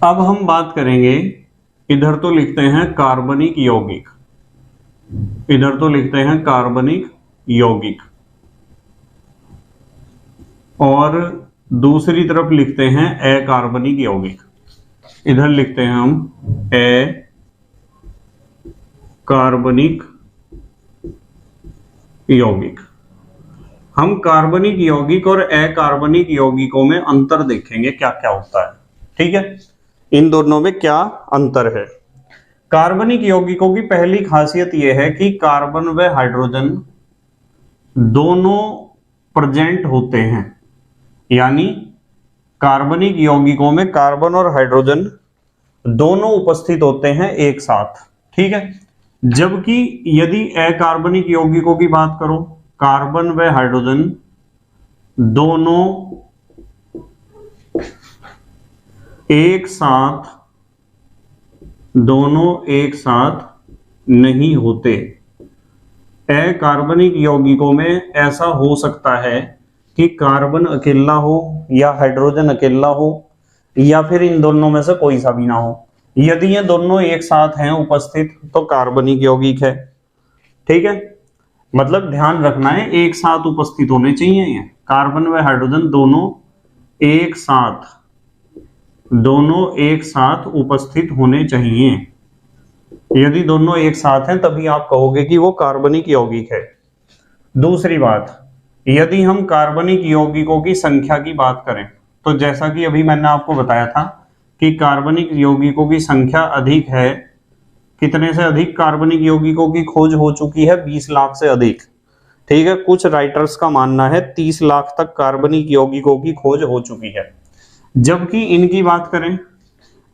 अब हम बात करेंगे, इधर तो लिखते हैं कार्बनिक यौगिक, इधर तो लिखते हैं कार्बनिक यौगिक, और दूसरी तरफ लिखते हैं अकार्बनिक यौगिक। इधर लिखते हैं हम अकार्बनिक यौगिक। हम कार्बनिक यौगिक और अकार्बनिक यौगिकों में अंतर देखेंगे, क्या क्या होता है। ठीक है, इन दोनों में क्या अंतर है। कार्बनिक यौगिकों की पहली खासियत यह है कि कार्बन व हाइड्रोजन दोनों प्रेजेंट होते हैं, यानी कार्बनिक यौगिकों में कार्बन और हाइड्रोजन दोनों उपस्थित होते हैं एक साथ। ठीक है, जबकि यदि अकार्बनिक यौगिकों की बात करो, कार्बन व हाइड्रोजन दोनों एक साथ नहीं होते। अकार्बनिक यौगिकों में ऐसा हो सकता है कि कार्बन अकेला हो या हाइड्रोजन अकेला हो, या फिर इन दोनों में से कोई सा भी ना हो। यदि ये दोनों एक साथ हैं उपस्थित तो कार्बनिक यौगिक है। ठीक है, मतलब ध्यान रखना है, एक साथ उपस्थित होने चाहिए। ये कार्बन व हाइड्रोजन दोनों एक साथ उपस्थित होने चाहिए। यदि दोनों एक साथ हैं तभी आप कहोगे कि वो कार्बनिक यौगिक है। दूसरी बात, यदि हम कार्बनिक यौगिकों की संख्या की बात करें तो जैसा कि अभी मैंने आपको बताया था कि कार्बनिक यौगिकों की संख्या अधिक है। कितने से अधिक कार्बनिक यौगिकों की खोज हो चुकी है? 20 लाख से अधिक। ठीक है, कुछ राइटर्स का मानना है 30 लाख तक कार्बनिक यौगिकों की खोज हो चुकी है। जबकि इनकी बात करें,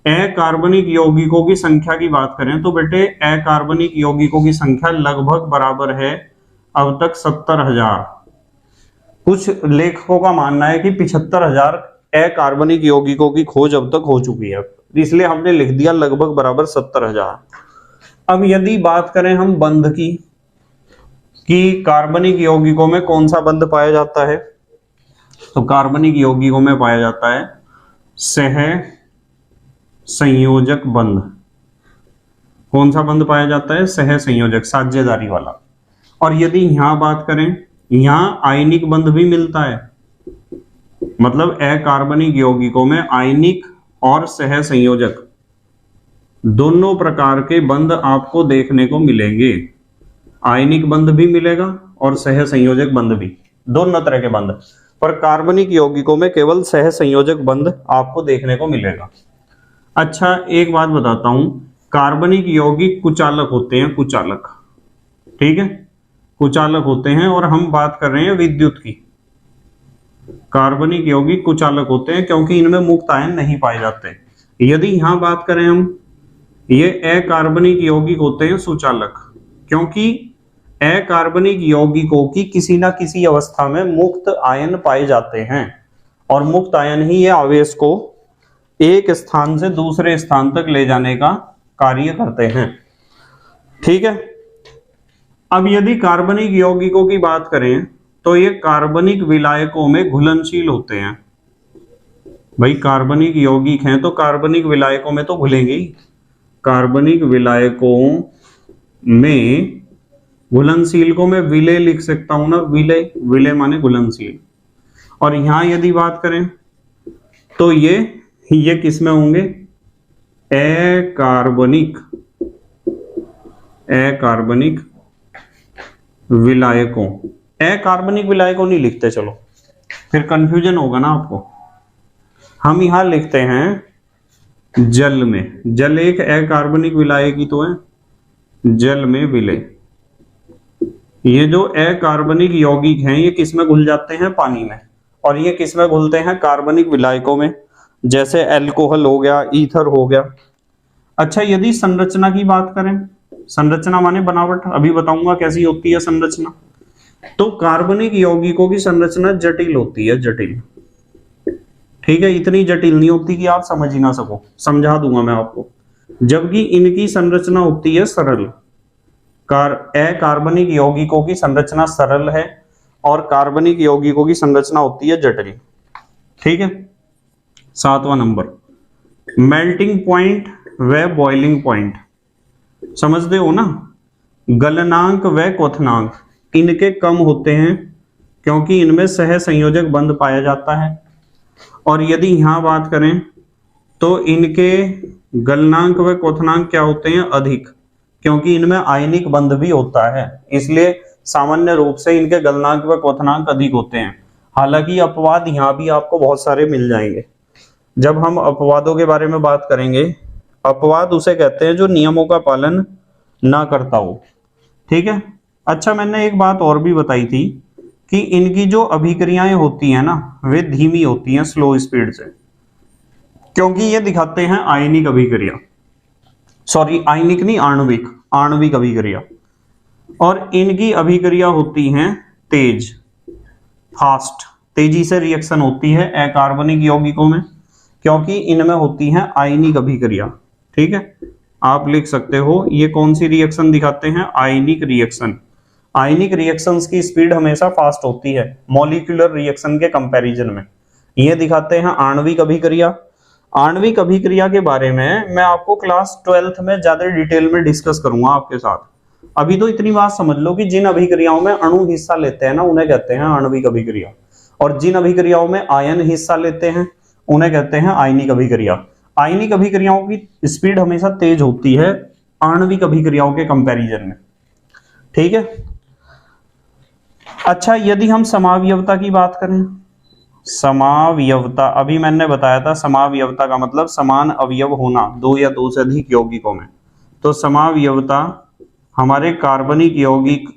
अकार्बनिक यौगिकों की संख्या की बात करें तो बेटे अकार्बनिक यौगिकों की संख्या लगभग बराबर है अब तक 70,000। कुछ लेखकों का मानना है कि 75,000 अकार्बनिक यौगिकों की खोज अब तक हो चुकी है, इसलिए हमने लिख दिया लगभग बराबर 70,000। अब यदि बात करें हम बंध की, कि कार्बनिक यौगिकों में कौन सा बंध पाया जाता है, तो कार्बनिक यौगिकों में पाया जाता है सह संयोजक बंध। कौन सा बंध पाया जाता है? सह संयोजक, साझेदारी वाला। और यदि यहां बात करें, यहां आयनिक बंध भी मिलता है, मतलब अकार्बनिक यौगिकों में आयनिक और सह संयोजक दोनों प्रकार के बंध आपको देखने को मिलेंगे। आयनिक बंध भी मिलेगा और सह संयोजक बंध भी, दोनों तरह के बंध। पर कार्बनिक यौगिकों में केवल सह संयोजक बंध आपको देखने को मिलेगा। अच्छा, एक बात बताता हूं, कार्बनिक यौगिक कुचालक होते हैं, कुचालक। ठीक है, कुचालक होते हैं, और हम बात कर रहे हैं विद्युत की। कार्बनिक यौगिक कुचालक होते हैं क्योंकि इनमें मुक्त आयन नहीं पाए जाते। यदि यहां बात करें हम, ये अकार्बनिक यौगिक होते हैं सुचालक, क्योंकि अकार्बनिक यौगिकों की किसी ना किसी अवस्था में मुक्त आयन पाए जाते हैं, और मुक्त आयन ही ये आवेश को एक स्थान से दूसरे स्थान तक ले जाने का कार्य करते हैं। ठीक है, अब यदि कार्बनिक यौगिकों की बात करें तो ये कार्बनिक विलायकों में घुलनशील होते हैं। भाई कार्बनिक यौगिक हैं तो कार्बनिक विलायकों में तो घुलेंगे ही। कार्बनिक विलायकों में घुलनशील को मैं विलय लिख सकता हूं ना, विलय, विलय माने घुलनशील। और यहां यदि बात करें तो ये किस में होंगे? अकार्बनिक विलायकों। अकार्बनिक विलायकों नहीं लिखते, चलो फिर कंफ्यूजन होगा ना आपको। हम यहां लिखते हैं जल में। जल एक अकार्बनिक विलायक ही तो है, जल में विलय। ये जो अकार्बनिक यौगिक हैं ये किस में घुल जाते हैं? पानी में। और ये किस में घुलते हैं? कार्बनिक विलायकों में, जैसे अल्कोहल हो गया, ईथर हो गया। अच्छा, यदि संरचना की बात करें, संरचना माने बनावट, अभी बताऊंगा कैसी होती है संरचना। तो कार्बनिक यौगिकों की संरचना जटिल होती है, जटिल। ठीक है, इतनी जटिल नहीं होती कि आप समझ ही ना सको, समझा दूंगा मैं आपको। जबकि इनकी संरचना होती है सरल। अकार्बनिक यौगिकों की संरचना सरल है और कार्बनिक यौगिकों की संरचना होती है जटिल। ठीक है, 7वां नंबर, मेल्टिंग पॉइंट व बॉइलिंग पॉइंट समझते हो ना। गलनांक व क्वथनांक इनके कम होते हैं क्योंकि इनमें सह संयोजक बंध पाया जाता है, और यदि यहां बात करें तो इनके गलनांक व क्वथनांक क्या होते हैं, अधिक, क्योंकि इनमें आयनिक बंध भी होता है, इसलिए सामान्य रूप से इनके गलनांक व क्वथनांक अधिक होते हैं। हालांकि अपवाद यहां भी आपको बहुत सारे मिल जाएंगे। जब हम अपवादों के बारे में बात करेंगे, अपवाद उसे कहते हैं जो नियमों का पालन ना करता हो, ठीक है। अच्छा, मैंने एक बात और भी बताई थी कि इनकी जो अभिक्रियाएं होती हैं ना, वे धीमी होती हैं, स्लो स्पीड से, क्योंकि ये दिखाते हैं आयनिक अभिक्रिया, सॉरी आयनिक नहीं, आणविक, आणविक अभिक्रिया। और इनकी अभिक्रिया होती हैं तेज, फास्ट, तेजी से रिएक्शन होती है अकार्बनिक यौगिकों में, क्योंकि इनमें होती है आयनिक अभिक्रिया, ठीक है। आप लिख सकते हो ये कौन सी रिएक्शन दिखाते हैं, आयनिक रिएक्शन। आयनिक रिएक्शंस की स्पीड हमेशा फास्ट होती है मॉलिक्यूलर रिएक्शन के कंपैरिजन में। ये दिखाते हैं आणविक अभिक्रिया। आणविक अभिक्रिया के बारे में मैं आपको क्लास 12th में ज्यादा डिटेल में डिस्कस करूंगा आपके साथ। अभी तो इतनी बात समझ लो कि जिन अभिक्रियाओं में अणु हिस्सा लेते हैं ना, उन्हें कहते हैं आणविक अभिक्रिया, और जिन अभिक्रियाओं में आयन हिस्सा लेते हैं उन्हें कहते हैं आयनिक अभिक्रिया। आयनिक अभिक्रियाओं की स्पीड हमेशा तेज होती है आणविक अभिक्रियाओं के कंपैरिजन में, ठीक है। अच्छा, यदि हम समावयवता की बात करें, समावयवता, अभी मैंने बताया था समावयवता का मतलब समान अवयव होना दो या दो से अधिक यौगिकों में। तो समावयवता हमारे कार्बनिक यौगिक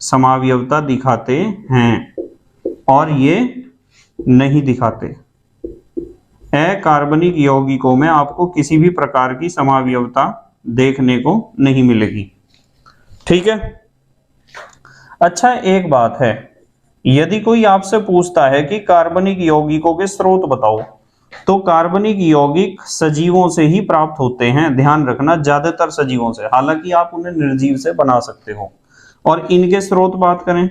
समावयवता दिखाते हैं और ये नहीं दिखाते। अकार्बनिक यौगिकों में आपको किसी भी प्रकार की समावयवता देखने को नहीं मिलेगी, ठीक है। अच्छा, एक बात है, यदि कोई आपसे पूछता है कि कार्बनिक यौगिकों के स्रोत बताओ, तो कार्बनिक यौगिक सजीवों से ही प्राप्त होते हैं, ध्यान रखना, ज्यादातर सजीवों से, हालांकि आप उन्हें निर्जीव से बना सकते हो। और इनके स्रोत बात करें,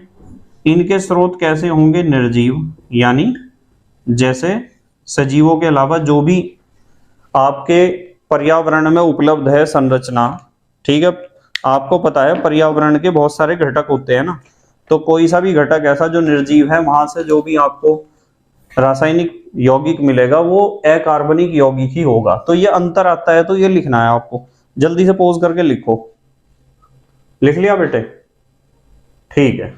इनके स्रोत कैसे होंगे, निर्जीव, यानी जैसे सजीवों के अलावा जो भी आपके पर्यावरण में उपलब्ध है संरचना, ठीक है। आपको पता है पर्यावरण के बहुत सारे घटक होते हैं ना, तो कोई सा भी घटक ऐसा जो निर्जीव है, वहां से जो भी आपको रासायनिक यौगिक मिलेगा वो अकार्बनिक यौगिक ही होगा। तो ये अंतर आता है, तो ये लिखना है आपको, जल्दी से पोज करके लिखो। लिख लिया बेटे, ठीक है।